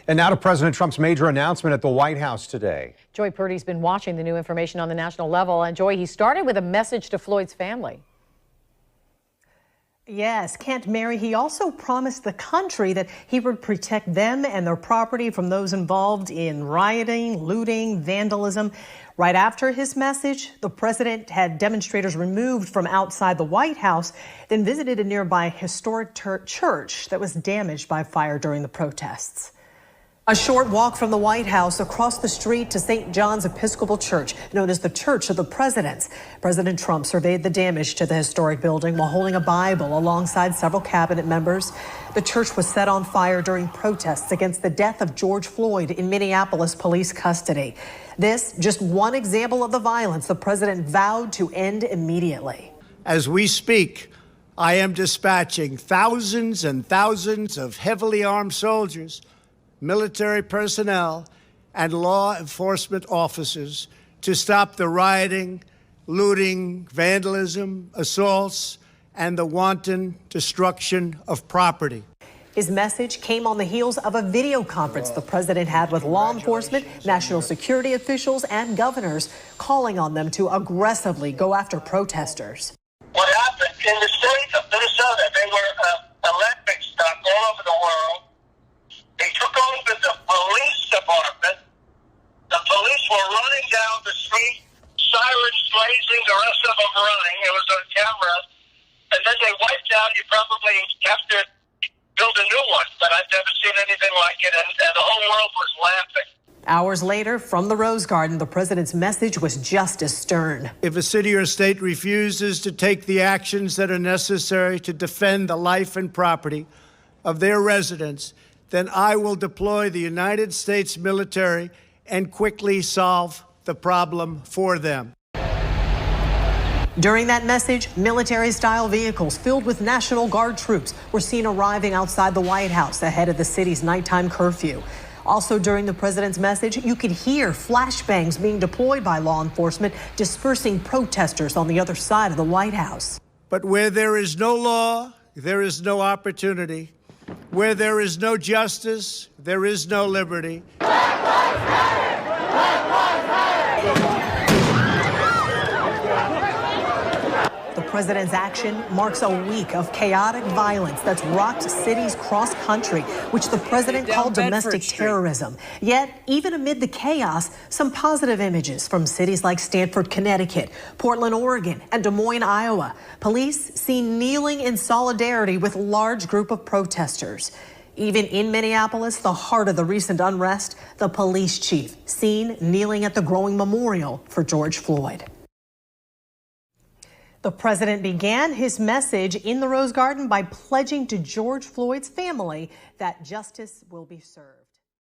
And now to President Trump's major announcement at the White House today. Joy Purdy's been watching the new information on the national level. And Joy, he started with a message to Floyd's family. Yes, Kent Mary, he also promised the country that he would protect them and their property from those involved in rioting, looting, vandalism. Right after his message, the president had demonstrators removed from outside the White House, then visited a nearby historic church that was damaged by fire during the protests. A short walk from the White House across the street to St. John's Episcopal Church, known as the Church of the Presidents. President Trump surveyed the damage to the historic building while holding a Bible alongside several cabinet members. The church was set on fire during protests against the death of George Floyd in Minneapolis police custody. This, just one example of the violence the president vowed to end immediately. As we speak, I am dispatching thousands and thousands of heavily armed soldiers, military personnel, and law enforcement officers to stop the rioting, looting, vandalism, assaults, and the wanton destruction of property. His message came on the heels of a video conference the president had with law enforcement, national security officials, and governors, calling on them to aggressively go after protesters. What happened in the state of Minnesota, they were Olympic stuff all over the world. They took over the police department. The police were running down the street, sirens blazing, the rest of them running. It was on camera. And then they wiped out. You probably have to build a new one, but I've never seen anything like it. And the whole world was laughing. Hours later, from the Rose Garden, the president's message was just as stern. If a city or state refuses to take the actions that are necessary to defend the life and property of their residents, then I will deploy the United States military and quickly solve the problem for them. During that message, military-style vehicles filled with National Guard troops were seen arriving outside the White House ahead of the city's nighttime curfew. Also during the president's message, you could hear flashbangs being deployed by law enforcement, dispersing protesters on the other side of the White House. But where there is no law, there is no opportunity. Where there is no justice, there is no liberty. The president's action marks a week of chaotic violence that's rocked cities cross-country, which the president called domestic terrorism. Yet, even amid the chaos, some positive images from cities like Stamford, Connecticut, Portland, Oregon, and Des Moines, Iowa. Police seen kneeling in solidarity with a large group of protesters. Even in Minneapolis, the heart of the recent unrest, the police chief seen kneeling at the growing memorial for George Floyd. The president began his message in the Rose Garden by pledging to George Floyd's family that justice will be served.